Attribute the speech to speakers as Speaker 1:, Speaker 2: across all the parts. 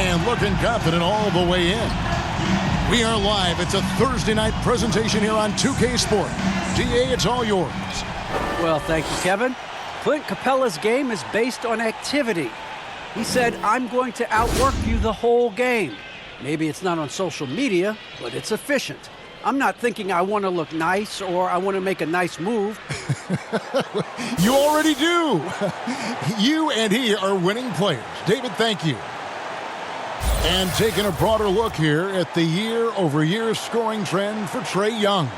Speaker 1: And looking confident all the way in. We are live. It's a Thursday night presentation here on 2K Sport. GA, it's all yours.
Speaker 2: Well, thank you, Kevin. Clint Capella's game is based on activity. He said, I'm going to outwork you the whole game. Maybe it's not on social media, but it's efficient. I'm not thinking I want to look nice or I want to make a nice move.
Speaker 1: You already do. You and he are winning players. David, thank you. And taking a broader look here at the year-over-year scoring trend for Trae Young.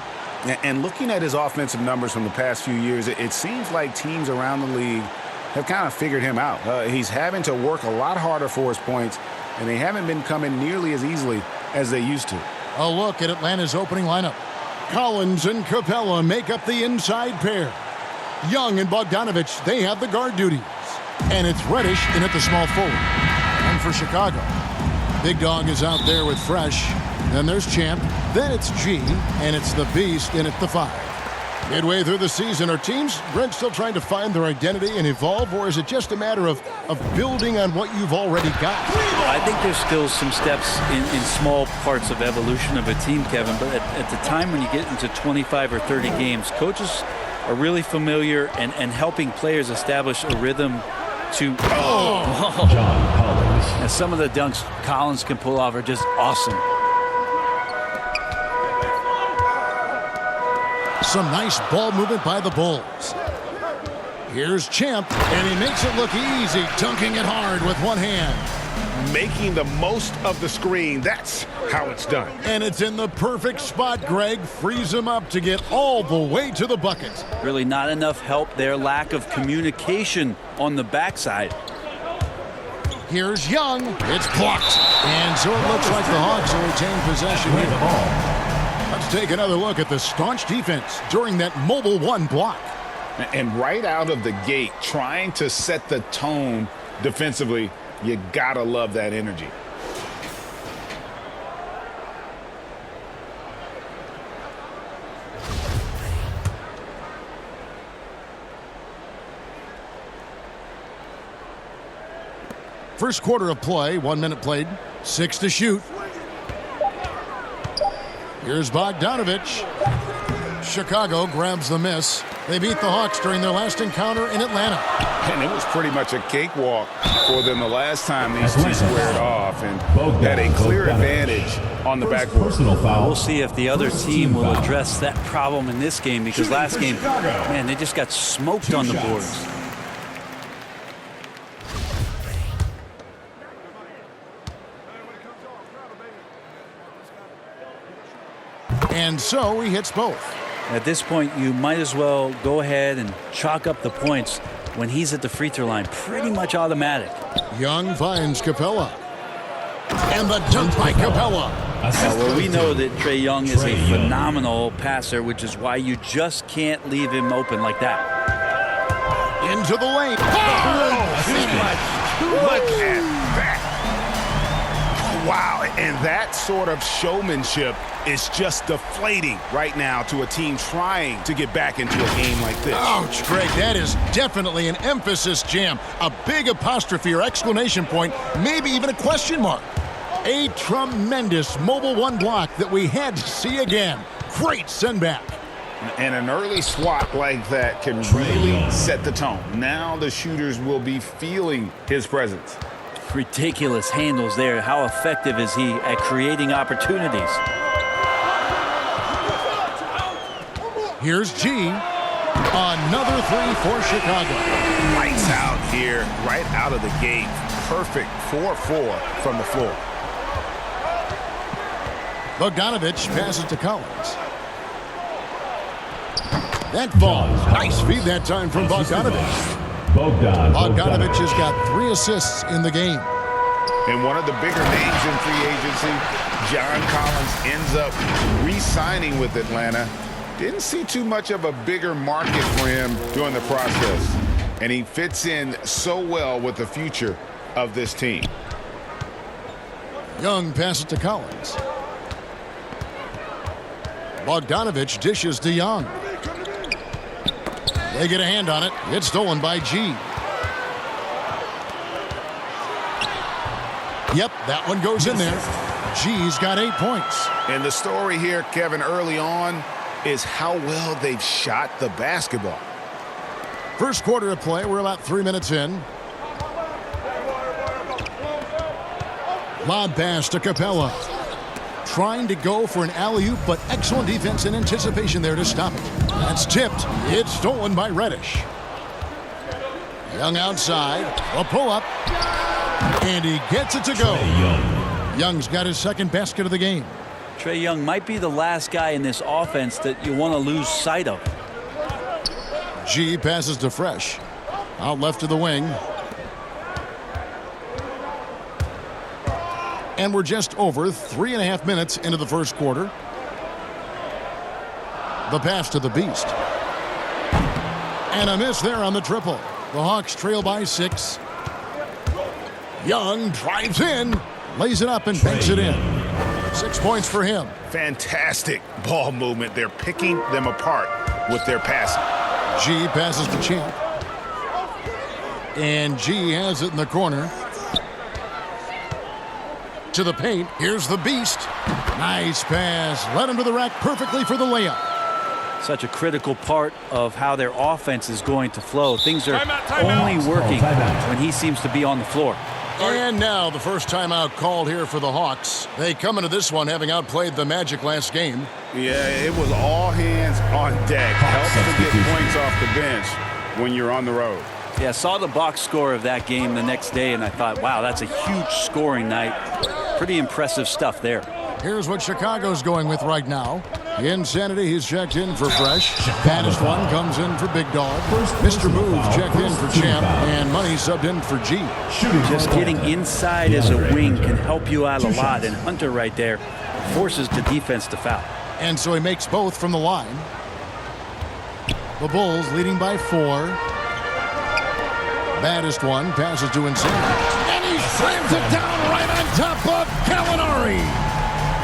Speaker 3: And looking at his offensive numbers from the past few years, it seems like teams around the league have kind of figured him out. He's having to work a lot harder for his points, and they haven't been coming nearly as easily as they used to.
Speaker 1: A look at Atlanta's opening lineup. Collins and Capella make up the inside pair. Young and Bogdanovich, they have the guard duties. And it's Reddish in at the small forward. And for Chicago, Big Dog is out there with Fresh. Then there's Champ. Then it's G. And it's the Beast in at the 5. Midway through the season, are teams, Brent, still trying to find their identity and evolve? Or is it just a matter of building on what you've already got?
Speaker 4: I think there's still some steps in small parts of evolution of a team, Kevin. But at the time when you get into 25 or 30 games, coaches are really familiar and helping players establish a rhythm to...
Speaker 5: John Collins.
Speaker 2: And some of the dunks Collins can pull off are just awesome.
Speaker 1: Some nice ball movement by the Bulls. Here's Champ, and he makes it look easy, dunking it hard with one hand.
Speaker 6: Making the most of the screen. That's how it's done.
Speaker 1: And it's in the perfect spot. Greg frees him up to get all the way to the bucket.
Speaker 4: Really not enough help there. Lack of communication on the backside.
Speaker 1: Here's Young. It's blocked. And so it looks like the Hawks will retain possession here. Let's take another look at the staunch defense during that mobile 1 block.
Speaker 3: And right out of the gate, trying to set the tone defensively, you gotta love that energy.
Speaker 1: First quarter of play, 1 minute played, 6 to shoot. Here's Bogdanovich. Chicago grabs the miss. They beat the Hawks during their last encounter in Atlanta.
Speaker 3: And it was pretty much a cakewalk for them the last time these two squared off and had a clear advantage on the backboard.
Speaker 5: Personal foul.
Speaker 4: We'll see if the other team will address that problem in this game, because last game, man, they just got smoked on the boards.
Speaker 1: And so he hits both.
Speaker 4: At this point, you might as well go ahead and chalk up the points when he's at the free throw line. Pretty much automatic.
Speaker 1: Young finds Capella. And the dunk by Capella.
Speaker 4: Well, we know that Trae Young is a phenomenal passer, which is why you just can't leave him open like that.
Speaker 1: Into the lane.
Speaker 6: Look at that. Wow, and that sort of showmanship is just deflating right now to a team trying to get back into a game like this.
Speaker 1: Ouch, Greg, that is definitely an emphasis jam. A big apostrophe or exclamation point, maybe even a question mark. A tremendous mobile 1 block that we had to see again. Great send back.
Speaker 3: And an early swat like that can really set the tone. Now the shooters will be feeling his presence.
Speaker 4: Ridiculous handles there. How effective is he at creating opportunities?
Speaker 1: Here's G. Another 3 for Chicago.
Speaker 6: Lights out here, right out of the gate. Perfect 4-4 from the floor.
Speaker 1: Bogdanovich passes to Collins. That ball. Nice feed that time from Bogdanovich. Bogdanovich has got 3 assists in the game.
Speaker 3: And one of the bigger names in free agency, John Collins, ends up re-signing with Atlanta. Didn't see too much of a bigger market for him during the process. And he fits in so well with the future of this team.
Speaker 1: Young passes to Collins. Bogdanovich dishes to Young. They get a hand on it. It's stolen by G. Yep, that one goes in there. G's got 8 points.
Speaker 3: And the story here, Kevin, early on is how well they've shot the basketball.
Speaker 1: First quarter of play, we're about 3 minutes in. Lob pass to Capella. Trying to go for an alley-oop, but excellent defense and anticipation there to stop it. That's tipped. It's stolen by Reddish. Young outside. A pull-up. And he gets it to go. Young's got his second basket of the game.
Speaker 4: Trae Young might be the last guy in this offense that you want to lose sight of.
Speaker 1: G passes to Fresh. Out left to the wing. And we're just over 3.5 minutes into the first quarter. The pass to the Beast. And a miss there on the triple. The Hawks trail by 6. Young drives in, lays it up and banks it in. 6 points for him.
Speaker 3: Fantastic ball movement. They're picking them apart with their passing.
Speaker 1: G passes to Champ. And G has it in the corner. To the paint. Here's the Beast. Nice pass. Led him to the rack perfectly for the layup.
Speaker 4: Such a critical part of how their offense is going to flow. Things are only working when he seems to be on the floor.
Speaker 1: And now the first timeout called here for the Hawks. They come into this one having outplayed the Magic last game.
Speaker 3: Yeah, it was all hands on deck. Helps to get points off the bench when you're on the road.
Speaker 4: Yeah, I saw the box score of that game the next day, and I thought, wow, that's a huge scoring night. Pretty impressive stuff there.
Speaker 1: Here's what Chicago's going with right now. Insanity, he's checked in for Fresh. Baddest one comes in for Big Dog. Mr. Move checked in for Champ. And Money subbed in for G.
Speaker 4: Just getting inside as a wing can help you out a lot, and Hunter right there forces the defense to foul.
Speaker 1: And so he makes both from the line. The Bulls leading by 4. Baddest one passes to Insanity. And he slams it down right on top of Gallinari.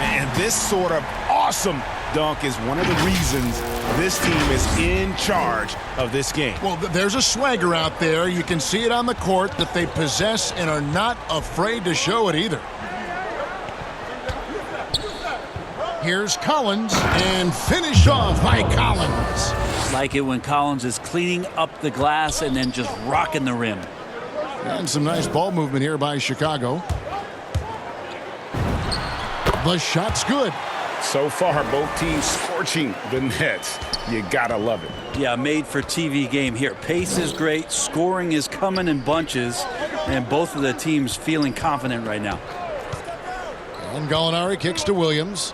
Speaker 6: And this sort of awesome dunk is one of the reasons this team is in charge of this game.
Speaker 1: Well, there's a swagger out there. You can see it on the court that they possess and are not afraid to show it either. Here's Collins, and finished off by Collins.
Speaker 4: Like it when Collins is cleaning up the glass and then just rocking the rim.
Speaker 1: And some nice ball movement here by Chicago. The shot's good.
Speaker 3: So far, both teams scorching the nets. You gotta love it.
Speaker 4: Yeah, made for TV game here. Pace is great. Scoring is coming in bunches. And both of the teams feeling confident right now.
Speaker 1: And Gallinari kicks to Williams.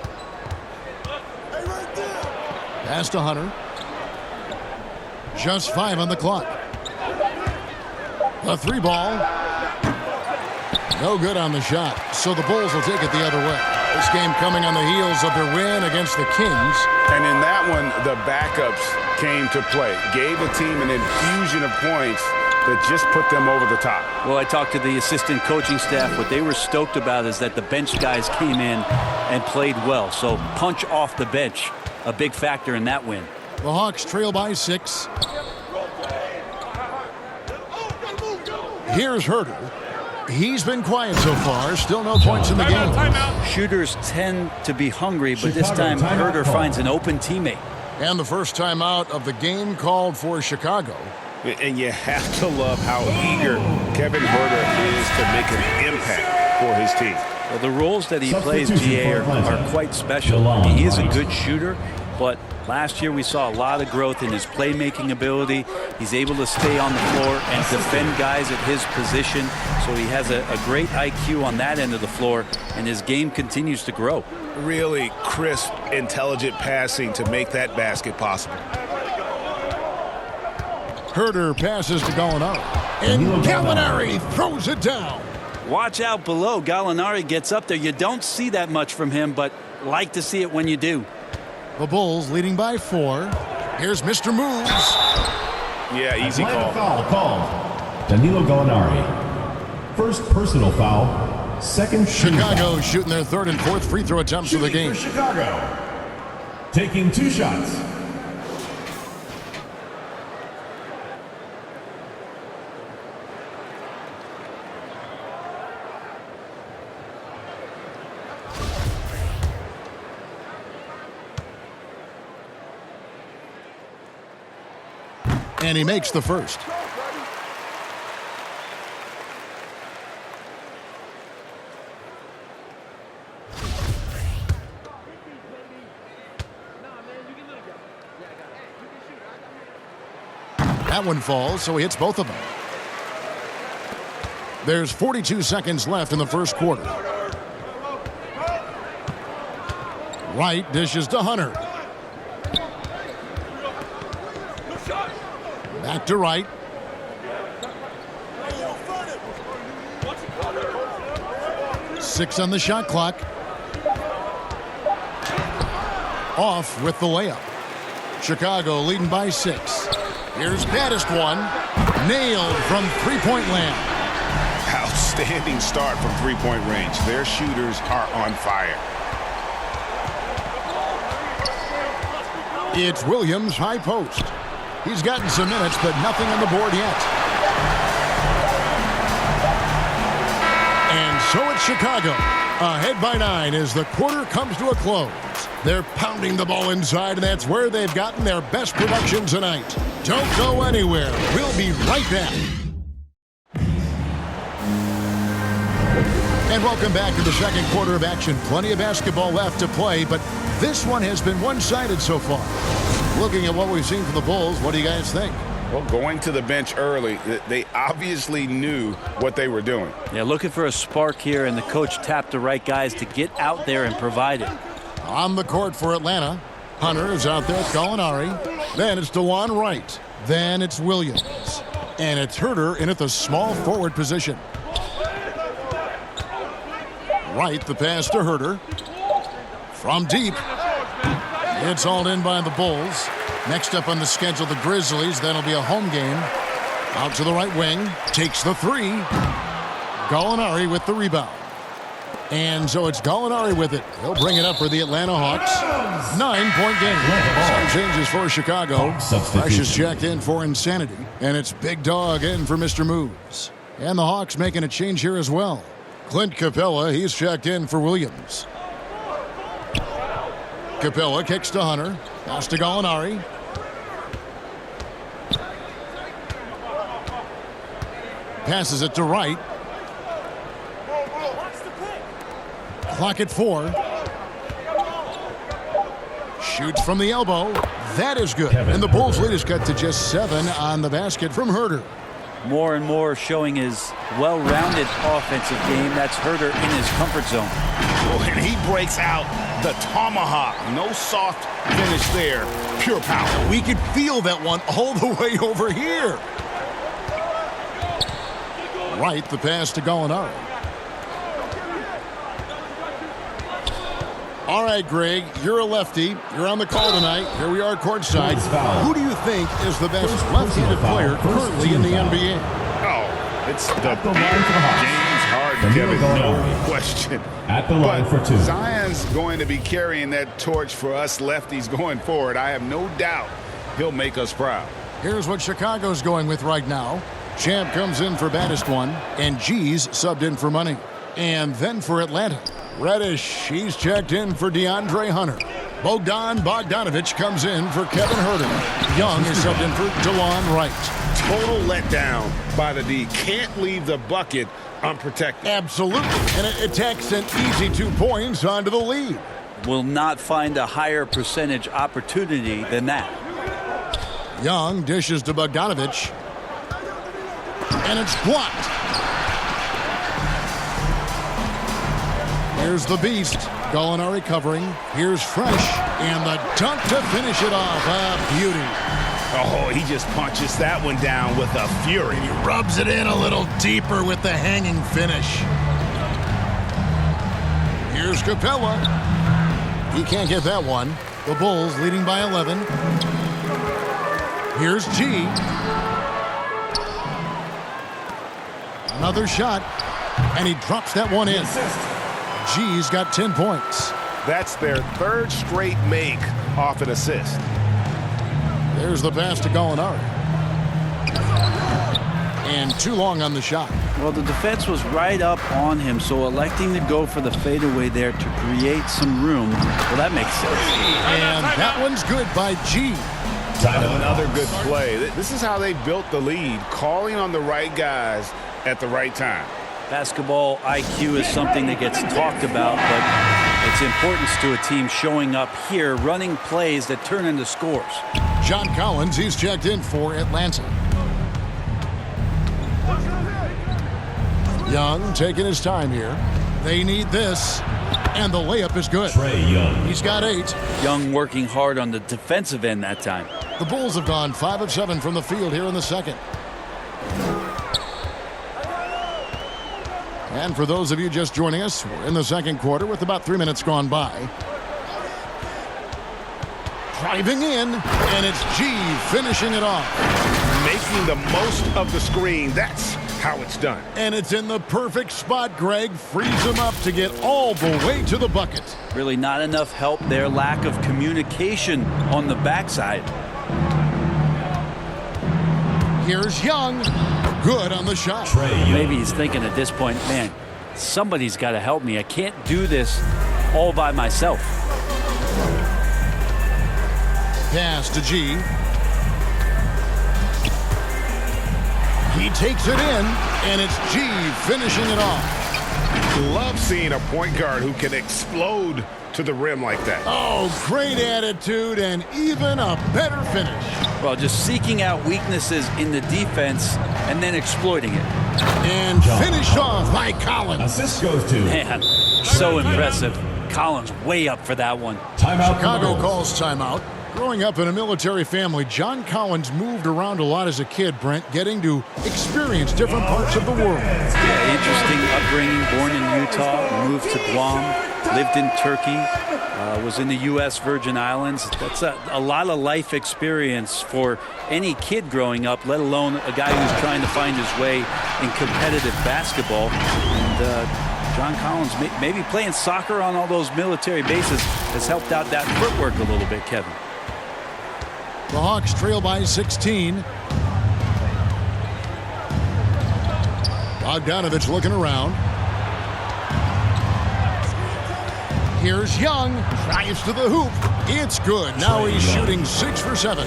Speaker 1: Pass to Hunter. Just 5 on the clock. The 3 ball. No good on the shot. So the Bulls will take it the other way. This game coming on the heels of their win against the Kings.
Speaker 3: And in that one, the backups came to play. Gave the team an infusion of points that just put them over the top.
Speaker 4: Well, I talked to the assistant coaching staff. What they were stoked about is that the bench guys came in and played well. So punch off the bench, a big factor in that win.
Speaker 1: The Hawks trail by 6. Here's Herter. He's been quiet so far. Still no points in the game.
Speaker 4: Shooters tend to be hungry, but this time Herter finds an open teammate.
Speaker 1: And the first timeout of the game called for Chicago.
Speaker 3: And you have to love how eager Kevin Herter is to make an impact for his team.
Speaker 4: Well, the roles that he plays, GA, are quite special. I mean, he is a good shooter, but last year we saw a lot of growth in his playmaking ability. He's able to stay on the floor and defend guys at his position. So he has a great IQ on that end of the floor, and his game continues to grow.
Speaker 6: Really crisp, intelligent passing to make that basket possible.
Speaker 1: Herter passes to Gallinari. And Gallinari throws it down.
Speaker 4: Watch out below. Gallinari gets up there. You don't see that much from him, but like to see it when you do.
Speaker 1: The Bulls leading by 4. Here's Mr. Moves.
Speaker 3: Yeah, easy call.
Speaker 5: Foul called. Danilo Gallinari. First personal foul. Second
Speaker 1: Chicago shooting their 3rd and 4th free throw attempts of the game.
Speaker 5: For Chicago. Taking 2 shots.
Speaker 1: And he makes the first. That one falls, so he hits both of them. There's 42 seconds left in the first quarter. Wright dishes to Hunter. Back to Wright. Six on the shot clock. Off with the layup. Chicago leading by 6. Here's baddest one. Nailed from three-point land.
Speaker 6: Outstanding start from three-point range. Their shooters are on fire.
Speaker 1: It's Williams high post. He's gotten some minutes, but nothing on the board yet. And so it's Chicago, ahead by 9 as the quarter comes to a close. They're pounding the ball inside, and that's where they've gotten their best production tonight. Don't go anywhere. We'll be right back. And welcome back to the second quarter of action. Plenty of basketball left to play, but this one has been one-sided so far. Looking at what we've seen from the Bulls, what do you guys think?
Speaker 6: Well, going to the bench early, they obviously knew what they were doing.
Speaker 4: Yeah, looking for a spark here, and the coach tapped the right guys to get out there and provide it.
Speaker 1: On the court for Atlanta, Hunter is out there, Gallinari. Then it's DeJuan Wright. Then it's Williams. And it's Herter in at the small forward position. Wright, the pass to Herter. From deep. It's hauled in by the Bulls. Next up on the schedule, the Grizzlies. That'll be a home game. Out to the right wing. Takes the three. Gallinari with the rebound. And so it's Gallinari with it. He'll bring it up for the Atlanta Hawks. 9-point game. Some changes for Chicago. Fresh is checked in for Insanity. And it's Big Dog in for Mr. Moves. And the Hawks making a change here as well. Clint Capella, he's checked in for Williams. Capella kicks to Hunter. Pass to Gallinari. Passes it to Wright. Clock at 4. Shoots from the elbow. That is good. And the Bulls lead is cut to just 7 on the basket from Herter.
Speaker 4: More and more showing his well-rounded offensive game. That's Herter in his comfort zone.
Speaker 6: Oh, and he breaks out the tomahawk. No soft finish there. Pure power.
Speaker 1: We could feel that one all the way over here. Wright, the pass to Gallinari. All right, Greg, you're a lefty. You're on the call tonight. Here we are courtside. Who do you think is the best left-handed player currently in the NBA?
Speaker 6: Oh, it's the
Speaker 5: At the line for the Hawks.
Speaker 6: James Harden, Kevin, no question.
Speaker 5: At the line for 2.
Speaker 6: Zion's going to be carrying that torch for us lefties going forward. I have no doubt he'll make us proud.
Speaker 1: Here's what Chicago's going with right now. Champ comes in for baddest one, and G's subbed in for money. And then for Atlanta, Reddish, he's checked in for DeAndre Hunter. Bogdanovich comes in for Kevin Herter. Young is subbed in for DeJuan Wright.
Speaker 6: Total letdown by the D. Can't leave the bucket unprotected.
Speaker 1: Absolutely, and it takes an easy 2 points onto the lead.
Speaker 4: Will not find a higher percentage opportunity than that.
Speaker 1: Young dishes to Bogdanovich. And it's blocked. Here's the beast. Gallinari covering. Here's Fresh. And the dunk to finish it off. A beauty.
Speaker 6: Oh, he just punches that one down with a fury.
Speaker 1: He rubs it in a little deeper with the hanging finish. Here's Capella. He can't get that one. The Bulls leading by 11. Here's G. Another shot. And he drops that one in. G's got 10 points.
Speaker 6: That's their third straight make off an assist.
Speaker 1: There's the pass to Gallinari. And too long on the shot.
Speaker 4: Well, the defense was right up on him, so electing to go for the fadeaway there to create some room, well, that makes sense.
Speaker 1: And that one's good by G.
Speaker 6: Another good play. This is how they built the lead, calling on the right guys at the right time.
Speaker 4: Basketball IQ is something that gets talked about, but its importance to a team showing up here, running plays that turn into scores.
Speaker 1: John Collins, he's checked in for Atlanta. Young taking his time here. They need this, and the layup is good.
Speaker 5: Trae Young.
Speaker 1: He's got 8.
Speaker 4: Young working hard on the defensive end that time.
Speaker 1: The Bulls have gone 5 of 7 from the field here in the second. And for those of you just joining us, we're in the second quarter with about 3 minutes gone by. Driving in, and it's G finishing it off.
Speaker 6: Making the most of the screen. That's how it's done.
Speaker 1: And it's in the perfect spot. Greg frees him up to get all the way to the bucket.
Speaker 4: Really not enough help there. Lack of communication on the backside.
Speaker 1: Here's Young. Good on the shot.
Speaker 4: Maybe he's thinking at this point, man, somebody's got to help me. I can't do this all by myself.
Speaker 1: Pass to G. He takes it in, and it's G finishing it off.
Speaker 6: Love seeing a point guard who can explode to the rim like that.
Speaker 1: Oh, great attitude and even a better finish.
Speaker 4: Well, just seeking out weaknesses in the defense and then exploiting it.
Speaker 1: And finished off by Collins.
Speaker 5: Assist goes to.
Speaker 4: Man, so impressive. Collins way up for that one.
Speaker 5: Timeout.
Speaker 1: Chicago calls timeout. Growing up in a military family, John Collins moved around a lot as a kid, Brent, getting to experience different parts of the world.
Speaker 4: Yeah, interesting upbringing. Born in Utah, moved to Guam, lived in Turkey, was in the U.S. Virgin Islands. That's a lot of life experience for any kid growing up, let alone a guy who's trying to find his way in competitive basketball. And John Collins, maybe playing soccer on all those military bases has helped out that footwork a little bit, Kevin.
Speaker 1: The Hawks trail by 16. Bogdanovich looking around. Here's Young. Drives to the hoop. It's good. Now he's shooting 6 for 7.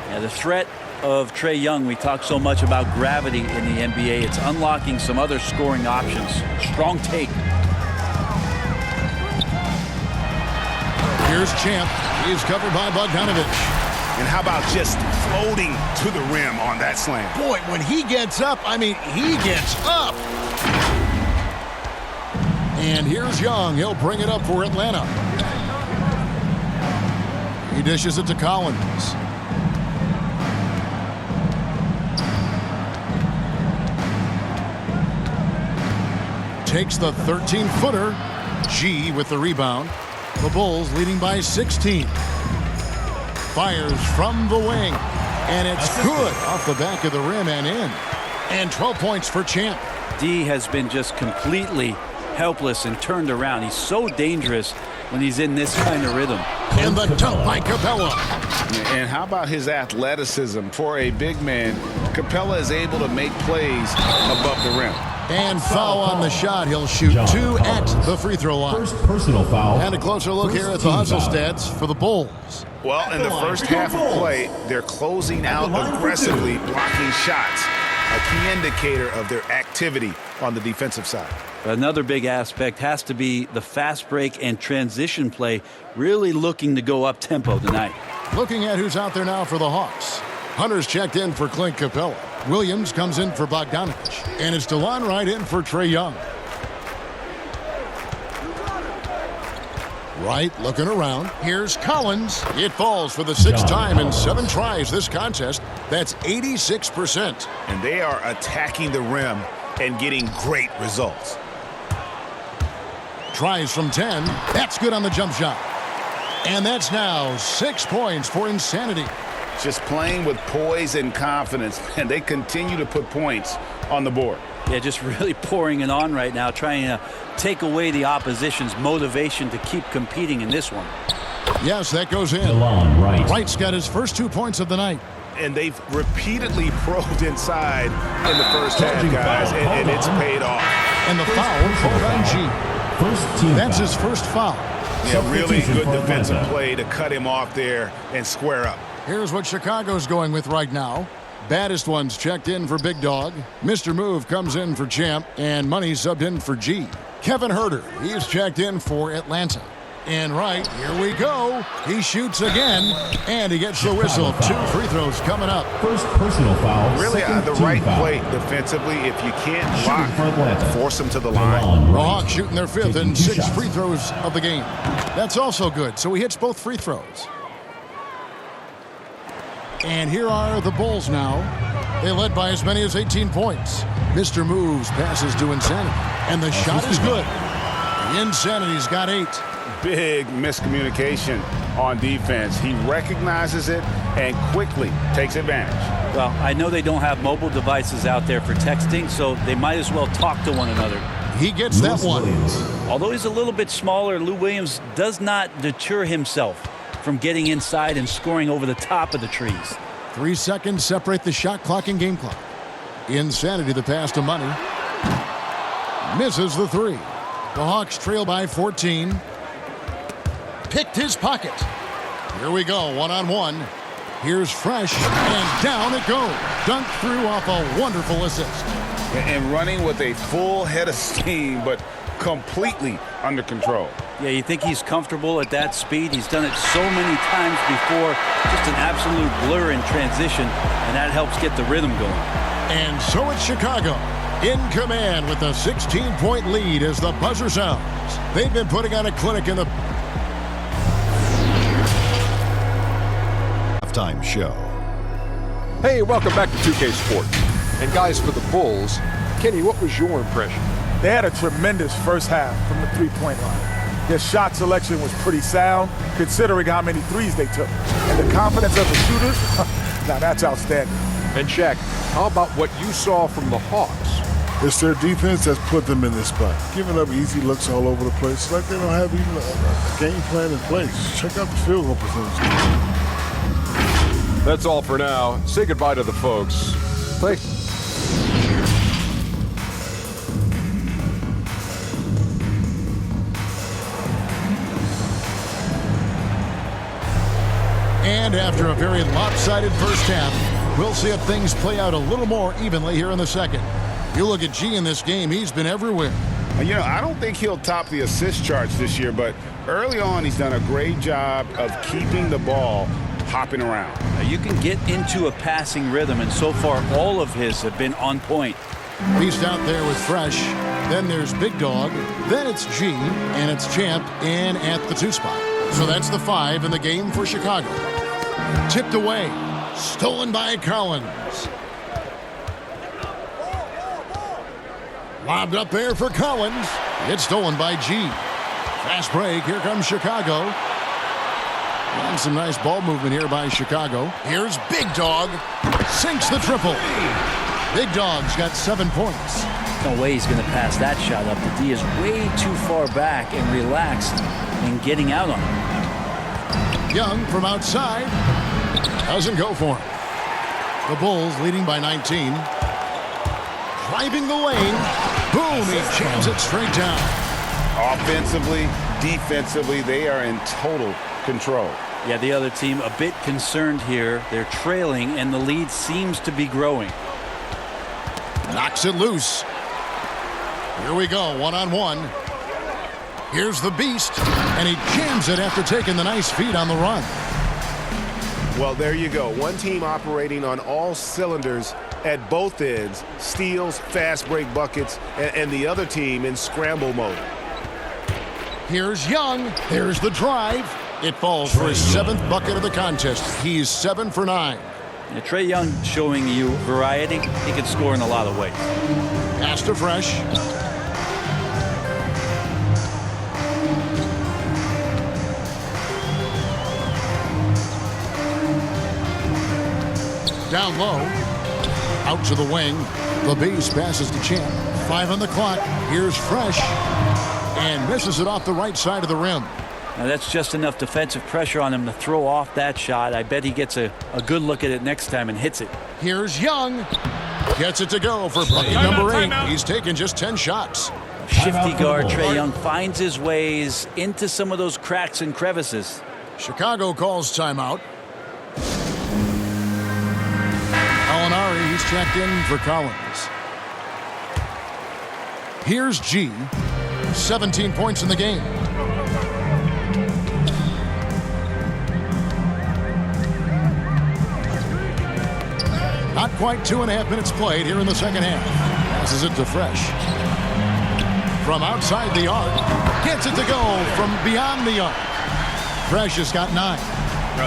Speaker 4: Yeah, the threat of Trae Young, we talk so much about gravity in the NBA. It's unlocking some other scoring options. Strong take.
Speaker 1: Here's Champ. He's covered by Bogdanovich.
Speaker 6: And how about just floating to the rim on that slam?
Speaker 1: Boy, when he gets up, I mean, he gets up. And here's Young. He'll bring it up for Atlanta. He dishes it to Collins. Takes the 13-footer. G with the rebound. The Bulls leading by 16. Fires from the wing. And it's good off the back of the rim and in. And 12 points for Champ.
Speaker 4: D has been just completely helpless and turned around. He's so dangerous when he's in this kind of rhythm.
Speaker 1: And the dunk by Capella.
Speaker 6: And how about his athleticism? For a big man, Capella is able to make plays above the rim.
Speaker 1: And foul on the shot. He'll shoot 2 at the free throw line.
Speaker 5: First personal foul.
Speaker 1: And a closer look here at the hustle stats for the Bulls.
Speaker 6: Well, in the first half of play, they're closing out aggressively, blocking shots. A key indicator of their activity on the defensive side.
Speaker 4: Another big aspect has to be the fast break and transition play, really looking to go up tempo tonight.
Speaker 1: Looking at who's out there now for the Hawks. Hunter's checked in for Clint Capella. Williams comes in for Bogdanovich. And it's DeLon Wright in for Trae Young. Wright looking around. Here's Collins. It falls for the 6th time in 7 tries this contest. That's 86%.
Speaker 6: And they are attacking the rim and getting great results.
Speaker 1: Tries from 10. That's good on the jump shot. And that's now 6 points for Insanity.
Speaker 6: Just playing with poise and confidence, and they continue to put points on the board.
Speaker 4: Yeah, just really pouring it on right now, trying to take away the opposition's motivation to keep competing in this one.
Speaker 1: Yes, that goes in.
Speaker 5: DeLon Wright.
Speaker 1: Wright's got his first 2 points of the night.
Speaker 6: And they've repeatedly probed inside in the first half, guys, and it's paid off.
Speaker 1: And the foul called on G.
Speaker 5: First team
Speaker 1: That's
Speaker 5: foul.
Speaker 1: his first foul.
Speaker 6: Yeah, really good
Speaker 5: for
Speaker 6: defensive
Speaker 5: Atlanta.
Speaker 6: play to cut him off there and square up.
Speaker 1: Here's what Chicago's going with right now. Baddest one's checked in for Big Dog. Mr. Move comes in for Champ. And Money subbed in for G. Kevin Herter, he's checked in for Atlanta. And right, here we go. He shoots again, and he gets the whistle. 2 free throws coming up.
Speaker 5: First personal foul.
Speaker 3: Really
Speaker 5: second
Speaker 3: the
Speaker 5: team
Speaker 3: right
Speaker 5: foul.
Speaker 3: play defensively. If you can't
Speaker 5: Shooting for Atlanta.
Speaker 3: block, force them to the line.
Speaker 5: Line
Speaker 1: The
Speaker 5: right.
Speaker 1: Hawks shooting their 5th
Speaker 5: Taking
Speaker 1: and
Speaker 5: 2
Speaker 1: 6
Speaker 5: shots.
Speaker 1: free throws of the game. That's also good, so he hits both free throws. And here are the Bulls now. They led by as many as 18 points. Mr. Moves passes to Insanity, and the shot is good. The Insanity's got 8.
Speaker 3: Big miscommunication on defense. He recognizes it and quickly takes advantage.
Speaker 4: Well, I know they don't have mobile devices out there for texting, so they might as well talk to one another.
Speaker 1: He gets that
Speaker 5: Lewis
Speaker 1: one.
Speaker 5: Williams.
Speaker 4: Although he's a little bit smaller, Lou Williams does not deter himself from getting inside and scoring over the top of the trees.
Speaker 1: 3 seconds separate the shot clock and game clock. Insanity the pass to Money. Misses the 3. The Hawks trail by 14. Picked his pocket. Here we go, one-on-one. Here's Fresh, and down it goes. Dunked through off a wonderful assist.
Speaker 3: And running with a full head of steam, but completely under control.
Speaker 4: Yeah, you think he's comfortable at that speed? He's done it so many times before. Just an absolute blur in transition, and that helps get the rhythm going.
Speaker 1: And so it's Chicago in command with a 16-point lead as the buzzer sounds. They've been putting on a clinic in the halftime show.
Speaker 7: Hey, welcome back to 2K Sports. And guys, for the Bulls, Kenny, what was your impression?
Speaker 8: They had a tremendous first half from the three-point line. Their shot selection was pretty sound, considering how many threes they took. And the confidence of the shooters, now that's outstanding.
Speaker 7: And Shaq, how about what you saw from the Hawks?
Speaker 9: It's their defense that's put them in this spot. Giving up easy looks all over the place. It's like they don't have even a game plan in place. Check out the field goal percentage.
Speaker 7: That's all for now. Say goodbye to the folks. Thanks.
Speaker 1: And after a very lopsided first half, we'll see if things play out a little more evenly here in the second. You look at G in this game, he's been everywhere.
Speaker 3: You know, I don't think he'll top the assist charts this year, but early on he's done a great job of keeping the ball hopping around.
Speaker 4: Now, you can get into a passing rhythm, and so far all of his have been on point.
Speaker 1: Beast out there with Fresh. Then there's Big Dog. Then it's G, and it's Champ in at the 2 spot. So that's the 5 in the game for Chicago. Tipped away. Stolen by Collins. Lobbed up there for Collins. It's stolen by G. Fast break. Here comes Chicago. And some nice ball movement here by Chicago. Here's Big Dog. Sinks the triple. Big Dog's got 7 points.
Speaker 4: No way he's going to pass that shot up. The D is way too far back and relaxed in getting out on it.
Speaker 1: Young from outside. Doesn't go for him. The Bulls leading by 19. Driving the lane. Boom, he jams it straight down.
Speaker 3: Offensively, defensively, they are in total control.
Speaker 4: Yeah, the other team a bit concerned here. They're trailing, and the lead seems to be growing.
Speaker 1: Knocks it loose. Here we go, one-on-one. Here's the Beast, and he jams it after taking the nice feed on the run.
Speaker 6: Well, there you go. One team operating on all cylinders at both ends. Steals, fast break buckets, and the other team in scramble mode.
Speaker 1: Here's Young. There's the drive. It falls for his 7th bucket of the contest. He's 7 for 9.
Speaker 4: Yeah, Trae Young showing you variety. He can score in a lot of ways.
Speaker 1: Pass to Fresh. Down low. Out to the wing. The Beast passes to Champ. 5 on the clock. Here's Fresh. And misses it off the right side of the rim.
Speaker 4: Now that's just enough defensive pressure on him to throw off that shot. I bet he gets a good look at it next time and hits it.
Speaker 1: Here's Young. Gets it to go for bucket number 8. He's taken just 10 shots.
Speaker 4: Shifty guard Trae Young finds his ways into some of those cracks and crevices.
Speaker 1: Chicago calls timeout. Gallinari. He's checked in for Collins. Here's G. 17 points in the game. Not quite 2.5 minutes played here in the second half. Passes it to Fresh. From outside the arc. Gets it to go from beyond the arc. Fresh has got 9.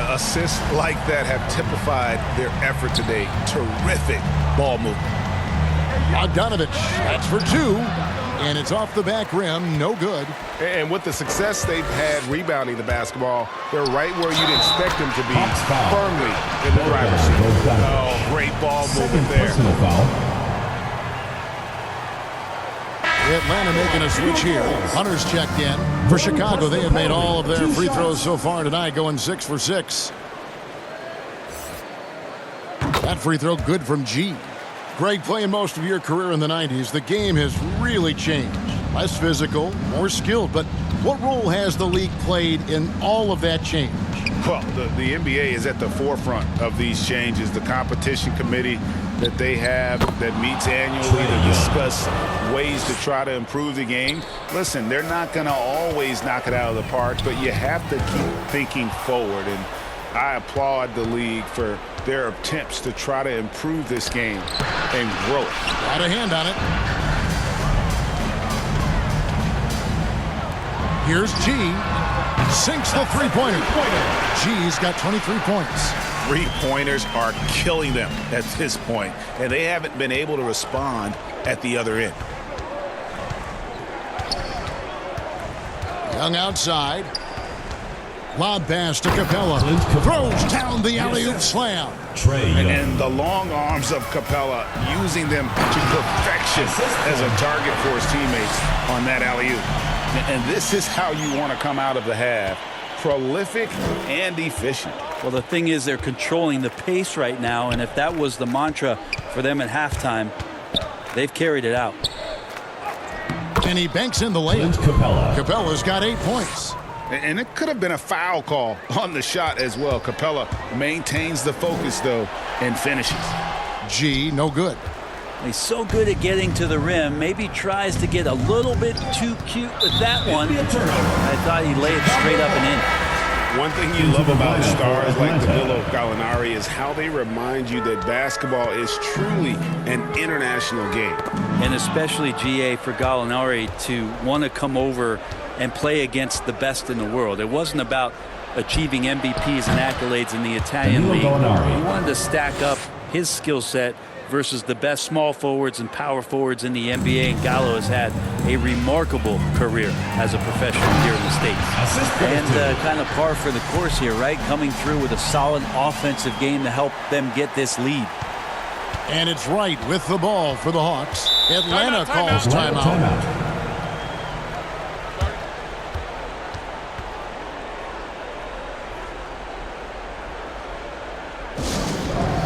Speaker 6: Assists like that have typified their effort today. Terrific ball movement.
Speaker 1: Bogdanovich, that's for 2. And it's off the back rim, no good.
Speaker 6: And with the success they've had rebounding the basketball, they're right where you'd expect them to be, firmly in the driver's seat. Oh, great ball movement there.
Speaker 5: Personal foul.
Speaker 1: Atlanta making a switch here. Hunter's checked in. For Chicago, they have made all of their free throws so far tonight, going 6 for 6. That free throw good from G. Greg, playing most of your career in the 90s, the game has really changed. Less physical, more skilled, but what role has the league played in all of that change?
Speaker 6: Well, the NBA is at the forefront of these changes. The competition committee that they have that meets annually to discuss ways to try to improve the game. Listen, they're not going to always knock it out of the park, but you have to keep thinking forward. And I applaud the league for their attempts to try to improve this game and grow it.
Speaker 1: Got a hand on it. Here's G. Sinks the three-pointer. G's got 23 points.
Speaker 6: Three-pointers are killing them at this point, and they haven't been able to respond at the other end.
Speaker 1: Young outside. Lob pass to Capella. Throws down the alley-oop slam.
Speaker 6: And the long arms of Capella, using them to perfection as a target for his teammates on that alley-oop. And this is how you want to come out of the half. Prolific and efficient.
Speaker 4: Well, the thing is, they're controlling the pace right now, and if that was the mantra for them at halftime, they've carried it out.
Speaker 1: And he banks in the layup. Capella's got 8 points.
Speaker 6: And it could have been a foul call on the shot as well. Capella maintains the focus, though, and finishes.
Speaker 1: G, no good.
Speaker 4: He's so good at getting to the rim. Maybe tries to get a little bit too cute with that one. I thought he laid it straight up and in.
Speaker 6: One thing you love about stars like the Danilo Gallinari is how they remind you that basketball is truly an international game.
Speaker 4: And especially, GA, for Gallinari to want to come over and play against the best in the world. It wasn't about achieving MVPs and accolades in the Italian league. He wanted to stack up his skill set versus the best small forwards and power forwards in the NBA, and Gallo has had a remarkable career as a professional here in the States. And kind of par for the course here, right? Coming through with a solid offensive game to help them get this lead.
Speaker 1: And it's right with the ball for the Hawks. Atlanta calls timeout.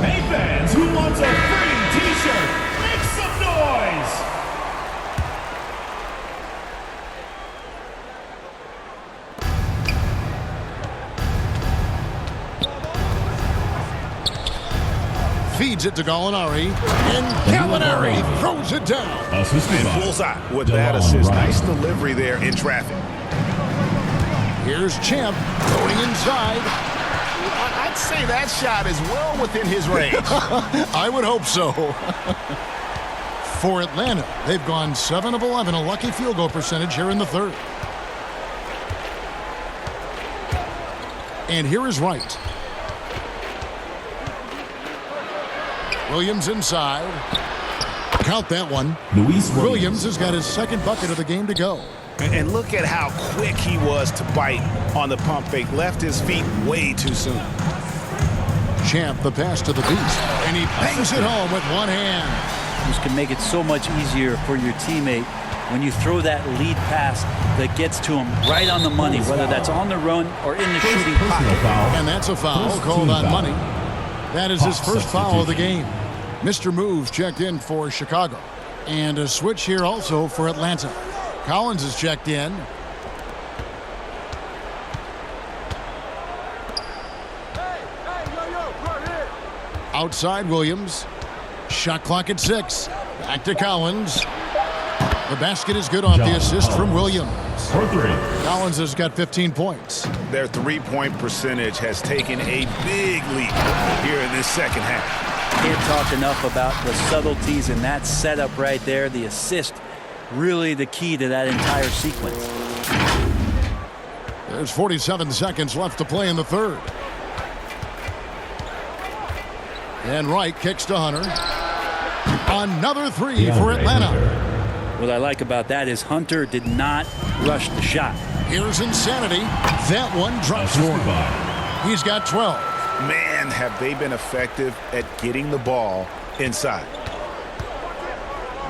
Speaker 5: Hey fans, who wants a free t-shirt? Make some noise!
Speaker 1: Feeds it to Gallinari, and Gallinari throws it down.
Speaker 6: And bullseye with that assist. Nice delivery there in traffic.
Speaker 1: Here's Champ going inside.
Speaker 6: I'd say that shot is well within his range.
Speaker 1: I would hope so. For Atlanta, they've gone 7 of 11, a lucky field goal percentage here in the third. And here is Wright. Williams inside. Count that one. Williams has got his second bucket of the game to go.
Speaker 6: And look at how quick he was to bite on the pump fake. Left his feet way too soon.
Speaker 1: Champ, the pass to the beast. And he bangs it home with one hand.
Speaker 4: This can make it so much easier for your teammate when you throw that lead pass that gets to him right on the money, whether that's on the run or in the shooting pocket.
Speaker 1: And that's a foul called on Money. That is his first foul of the game. Mr. Moves checked in for Chicago. And a switch here also for Atlanta. Collins is checked in. Outside Williams. Shot clock at 6. Back to Collins. The basket is good off the assist from Williams.
Speaker 5: For 3.
Speaker 1: Collins has got 15 points.
Speaker 6: Their three-point percentage has taken a big leap here in this second half.
Speaker 4: Can't talk enough about the subtleties in that setup right there. The assist, really the key to that entire sequence.
Speaker 1: There's 47 seconds left to play in the third. And Wright kicks to Hunter. Another 3 for Atlanta.
Speaker 4: What I like about that is Hunter did not rush the shot.
Speaker 1: Here's Insanity. That one drops for him. He's got 12.
Speaker 6: Man, have they been effective at getting the ball inside.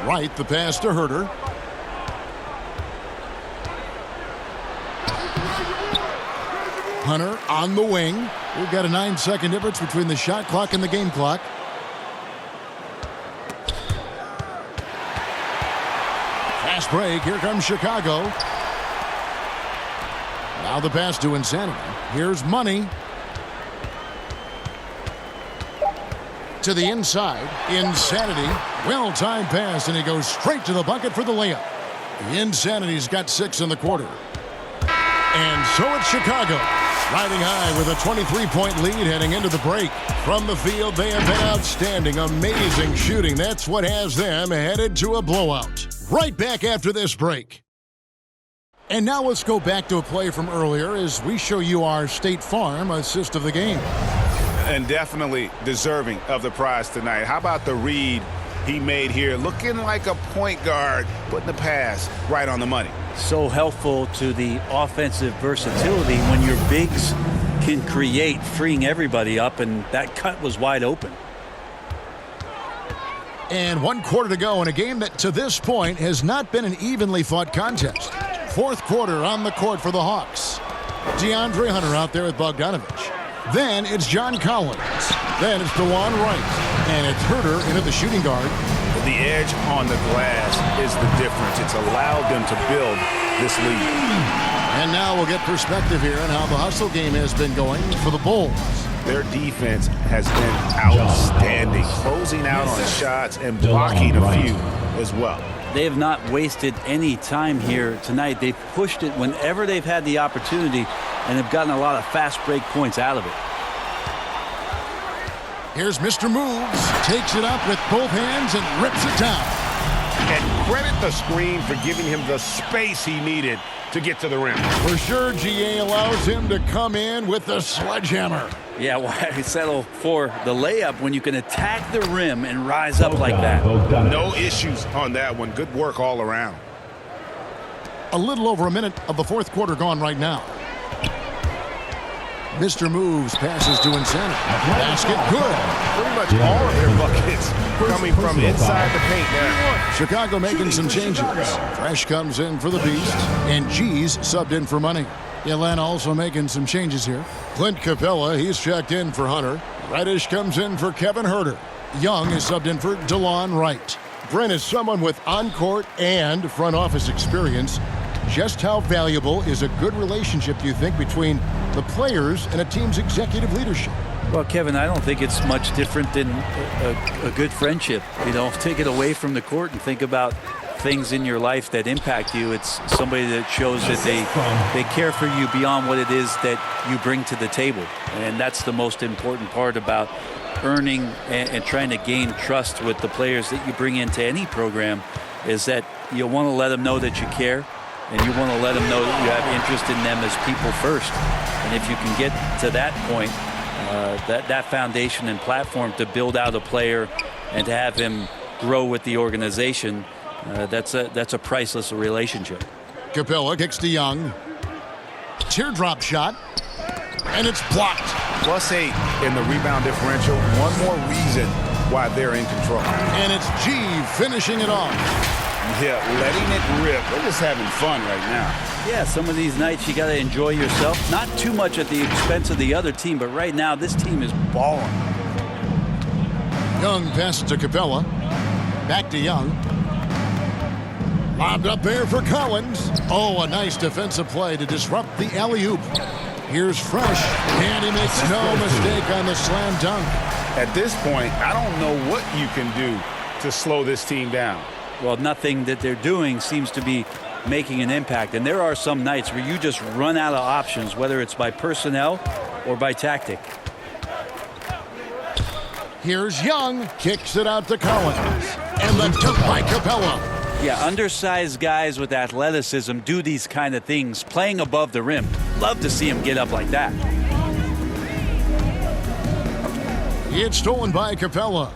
Speaker 1: Wright, the pass to Herter. Hunter on the wing. We've got a 9-second difference between the shot clock and the game clock. Fast break. Here comes Chicago. Now the pass to Insanity. Here's Money. To the inside. Insanity. Well-timed pass, and he goes straight to the bucket for the layup. Insanity's got 6 in the quarter. And so it's Chicago. Riding high with a 23-point lead heading into the break. From the field, they have been outstanding. Amazing shooting. That's what has them headed to a blowout. Right back after this break. And now let's go back to a play from earlier as we show you our State Farm assist of the game.
Speaker 6: And definitely deserving of the prize tonight. How about the read he made here? Looking like a point guard, putting the pass right on the money.
Speaker 4: So helpful to the offensive versatility when your bigs can create, freeing everybody up, and that cut was wide open.
Speaker 1: And 1 quarter to go in a game that to this point has not been an evenly fought contest. 4th quarter on the court for the Hawks. DeAndre Hunter out there with Bogdanovich. Then it's John Collins. Then it's DeJuan Wright. And it's Herter into the shooting guard.
Speaker 6: The edge on the glass is the difference. It's allowed them to build this lead.
Speaker 1: And now we'll get perspective here on how the hustle game has been going for the Bulls.
Speaker 6: Their defense has been outstanding, closing out on shots and blocking a few as well.
Speaker 4: They have not wasted any time here tonight. They've pushed it whenever they've had the opportunity and have gotten a lot of fast break points out of it.
Speaker 1: Here's Mr. Moves. Takes it up with both hands and rips it down.
Speaker 6: And credit the screen for giving him the space he needed to get to the rim.
Speaker 1: For sure, GA allows him to come in with the sledgehammer.
Speaker 4: Yeah, why settle for the layup when you can attack the rim and rise up like that?
Speaker 6: No issues on that one. Good work all around.
Speaker 1: A little over a minute of the 4th quarter gone right now. Mr. Moves passes to Insanity. Basket good.
Speaker 6: Pretty much all of their buckets coming from inside the paint now.
Speaker 1: Chicago making some changes. Fresh comes in for the Beast, and G's subbed in for Money. Atlanta also making some changes here. Clint Capella, he's checked in for Hunter. Reddish comes in for Kevin Herter. Young is subbed in for DeLon Wright. Brent is someone with on-court and front office experience. Just how valuable is a good relationship, do you think, between the players and a team's executive leadership?
Speaker 4: Well, Kevin, I don't think it's much different than a good friendship. You know, take it away from the court and think about things in your life that impact you. It's somebody that shows that they care for you beyond what it is that you bring to the table. And that's the most important part about earning and trying to gain trust with the players that you bring into any program, is that you want to let them know that you care, and you want to let them know that you have interest in them as people first. And if you can get to that point, that foundation and platform to build out a player and to have him grow with the organization, that's a priceless relationship.
Speaker 1: Capella kicks to Young. Teardrop shot. And it's blocked.
Speaker 6: +8 in the rebound differential. One more reason why they're in control.
Speaker 1: And it's G finishing it off.
Speaker 6: Yeah, letting it rip. They're just having fun right now.
Speaker 4: Yeah, some of these nights you got to enjoy yourself. Not too much at the expense of the other team, but right now this team is balling.
Speaker 1: Young passes to Capella. Back to Young. Lobbed up there for Collins. Oh, a nice defensive play to disrupt the alley-oop. Here's Fresh, and he makes no mistake on the slam dunk.
Speaker 6: At this point, I don't know what you can do to slow this team down.
Speaker 4: Well, nothing that they're doing seems to be making an impact. And there are some nights where you just run out of options, whether it's by personnel or by tactic.
Speaker 1: Here's Young, kicks it out to Collins. And the dunk by Capella.
Speaker 4: Yeah, undersized guys with athleticism do these kind of things, playing above the rim. Love to see him get up like that.
Speaker 1: It's stolen by Capella.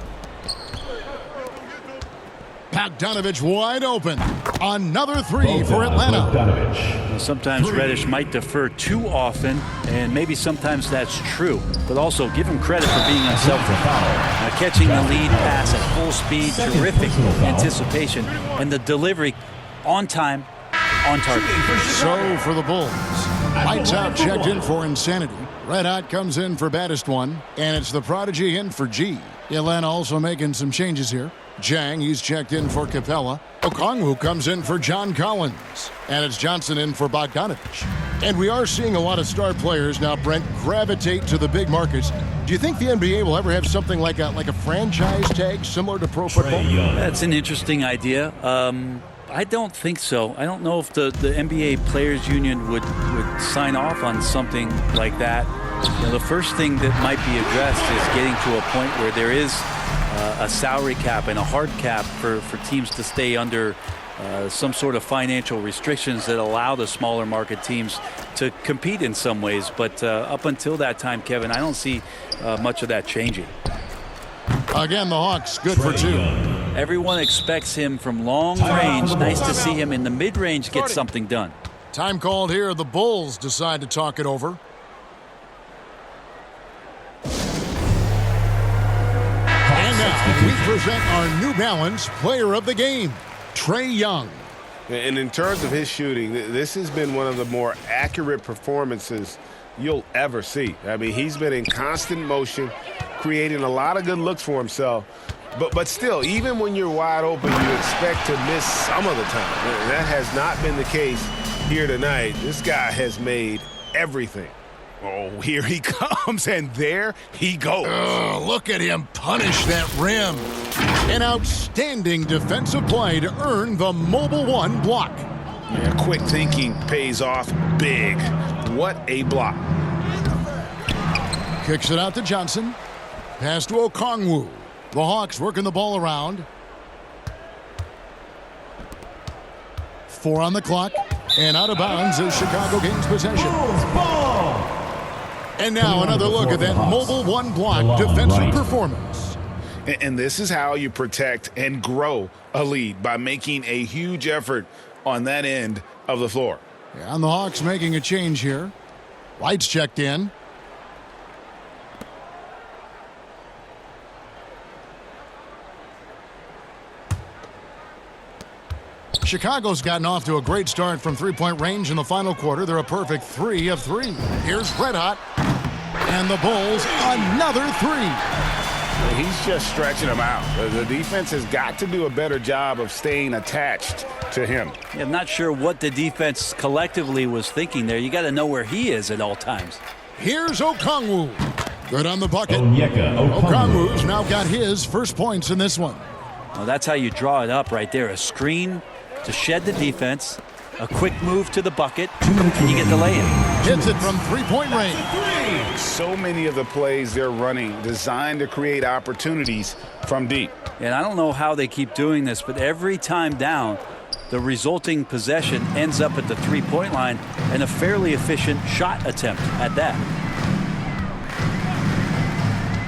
Speaker 1: Bogdanovich wide open. Another three for Atlanta.
Speaker 4: Well, sometimes Reddish might defer too often, and maybe sometimes that's true. But also give him credit for being unselfish. Catching the lead pass at full speed, terrific anticipation, and the delivery on time, on target.
Speaker 1: So for the Bulls, lights out checked in for Insanity. Red Hot comes in for baddest one, and it's the Prodigy in for G. Atlanta also making some changes here. Jang, he's checked in for Capella. Okongwu comes in for John Collins. And it's Johnson in for Bogdanovich. And we are seeing a lot of star players now, Brent, gravitate to the big markets. Do you think the NBA will ever have something like a franchise tag similar to pro football?
Speaker 4: That's an interesting idea. I don't think so. I don't know if the NBA Players Union would sign off on something like that. You know, the first thing that might be addressed is getting to a point where there is a salary cap and a hard cap for teams to stay under some sort of financial restrictions that allow the smaller market teams to compete in some ways. But up until that time, Kevin, I don't see much of that changing.
Speaker 1: Again, the Hawks good for two.
Speaker 4: Everyone expects him from long range. Nice to see him in the mid-range get something done.
Speaker 1: Time called here. The Bulls decide to talk it over. And now we present our New Balance player of the game, Trae Young.
Speaker 10: And in terms of his shooting, this has been one of the more accurate performances you'll ever see. I mean, he's been in constant motion, creating a lot of good looks for himself. But still, even when you're wide open, you expect to miss some of the time. And that has not been the case here tonight. This guy has made everything. Oh, here he comes, and there he goes.
Speaker 1: Oh, look at him punish that rim. An outstanding defensive play to earn the Mobile One block.
Speaker 6: Yeah, quick thinking pays off big. What a block.
Speaker 1: Kicks it out to Johnson. Pass to Okongwu. The Hawks working the ball around. 4 on the clock. And out of bounds as Chicago gains possession. And now another look at that Mobile One block defensive performance.
Speaker 6: And this is how you protect and grow a lead, by making a huge effort on that end of the floor.
Speaker 1: Yeah, and the Hawks making a change here. Lights checked in. Chicago's gotten off to a great start from three-point range in the final quarter. They're a perfect 3 of 3. Here's Red Hot. And the Bulls, another 3.
Speaker 6: He's just stretching them out. The defense has got to do a better job of staying attached to him.
Speaker 4: Yeah, I'm not sure what the defense collectively was thinking there. You got to know where he is at all times.
Speaker 1: Here's Okongwu. Good on the bucket. Okongwu's now got his first points in this one.
Speaker 4: Well, that's how you draw it up right there. A screen to shed the defense, a quick move to the bucket, and you get the lay-in.
Speaker 1: Hits it from three-point range.
Speaker 6: So many of the plays they're running designed to create opportunities from deep.
Speaker 4: And I don't know how they keep doing this, but every time down, the resulting possession ends up at the three-point line, and a fairly efficient shot attempt at that.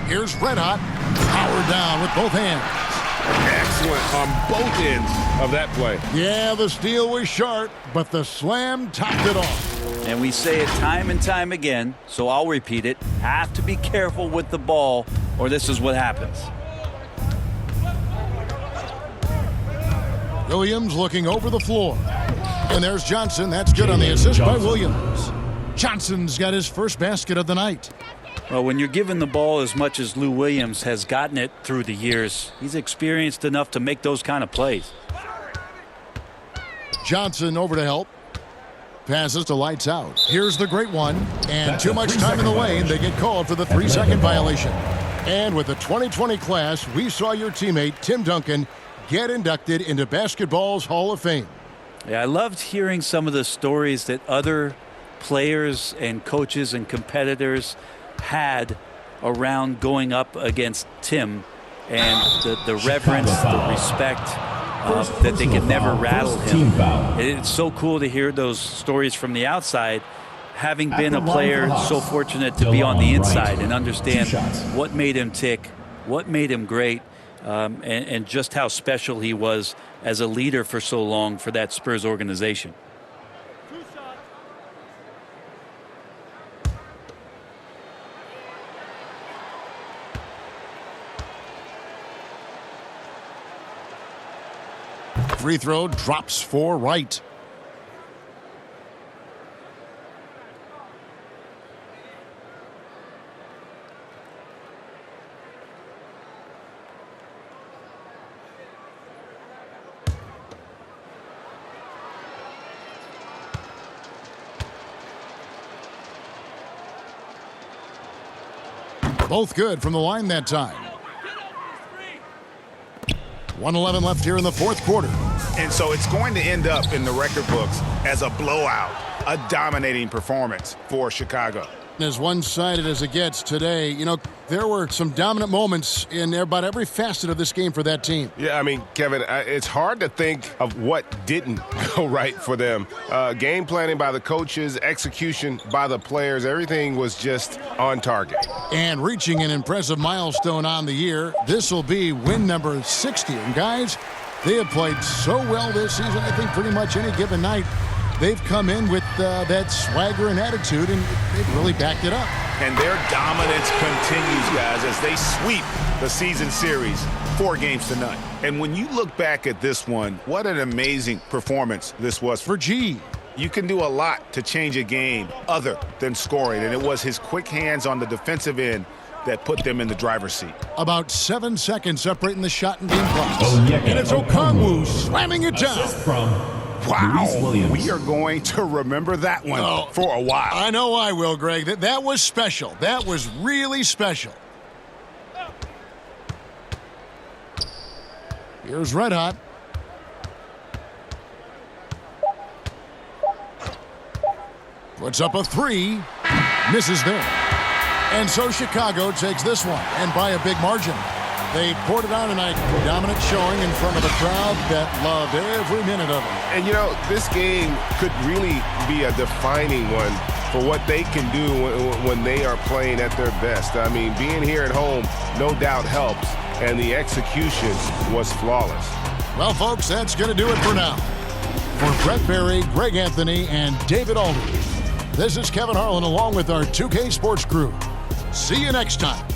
Speaker 1: Here's Red Hot, powered down with both hands.
Speaker 10: Excellent on both ends of that play.
Speaker 1: Yeah, the steal was sharp, but the slam topped it off.
Speaker 4: And we say it time and time again, so I'll repeat it. Have to be careful with the ball, or this is what happens.
Speaker 1: Williams looking over the floor. And there's Johnson. That's good on the assist by Williams. Johnson's got his first basket of the night.
Speaker 4: Well, when you're given the ball as much as Lou Williams has gotten it through the years, he's experienced enough to make those kind of plays.
Speaker 1: Johnson over to help. Passes to lights out. Here's the great one. And too much time in the lane. They get called for the 3-second violation. And with the 2020 class, we saw your teammate, Tim Duncan, get inducted into basketball's Hall of Fame.
Speaker 4: Yeah, I loved hearing some of the stories that other players and coaches and competitors had around going up against Tim, and the reverence, the respect, that they could never rattle him. It's so cool to hear those stories from the outside, having been a player so fortunate to be on the inside and understand what made him tick, what made him great, and just how special he was as a leader for so long for that Spurs organization.
Speaker 1: Free throw drops for Wright. Both good from the line that time. 1:11 left here in the fourth quarter.
Speaker 3: And so it's going to end up in the record books as a blowout, a dominating performance for Chicago.
Speaker 1: As one-sided as it gets today, you know, there were some dominant moments in about every facet of this game for that team.
Speaker 10: Yeah, I mean, Kevin, it's hard to think of what didn't go right for them. Game planning by the coaches, execution by the players, everything was just on target.
Speaker 1: And reaching an impressive milestone on the year, this will be win number 60. And guys, they have played so well this season, I think pretty much any given night, they've come in with that swagger and attitude, and they've really backed it up.
Speaker 3: And their dominance continues, guys, as they sweep the season series 4 games to none. And when you look back at this one, what an amazing performance this was for G. You can do a lot to change a game other than scoring, and it was his quick hands on the defensive end that put them in the driver's seat.
Speaker 1: About 7 seconds separating the shot and game clock. And it's Okongwu slamming it down.
Speaker 3: Wow, we are going to remember that one for a while.
Speaker 1: I know I will, Greg. That was special. That was really special. Here's Red Hot. Puts up a 3. Misses there. And so Chicago takes this one, and by a big margin. They poured it on tonight. Dominant showing in front of a crowd that loved every minute of it.
Speaker 10: And, you know, this game could really be a defining one for what they can do when they are playing at their best. I mean, being here at home no doubt helps, and the execution was flawless.
Speaker 1: Well, folks, that's going to do it for now. For Brett Berry, Greg Anthony, and David Aldridge, this is Kevin Harlan along with our 2K Sports crew. See you next time.